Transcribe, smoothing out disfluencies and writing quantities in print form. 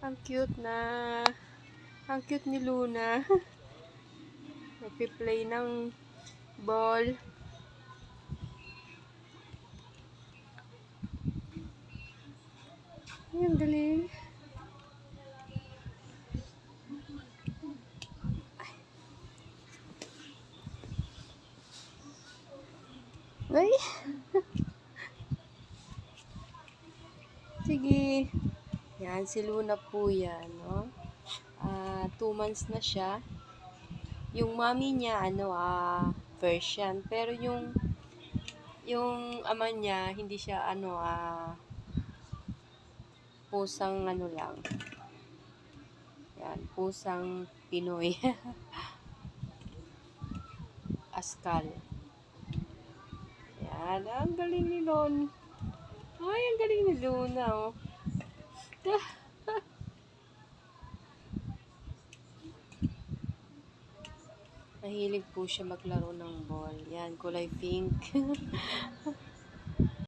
Ang cute na. Ang cute ni Luna. Nagpi-play ng ball. Ay, ang galing. Ay. Sige. Yan, si Luna po yan, no? 2 months na siya. Yung mommy niya, Persian. Pero yung ama niya, hindi siya, pusang lang. Yan, pusang Pinoy. Askal. Yan, ang galing ni Lon. Ay, ang galing ni Luna, oh. Mahilig po siya maglaro ng ball. Yan, kulay pink.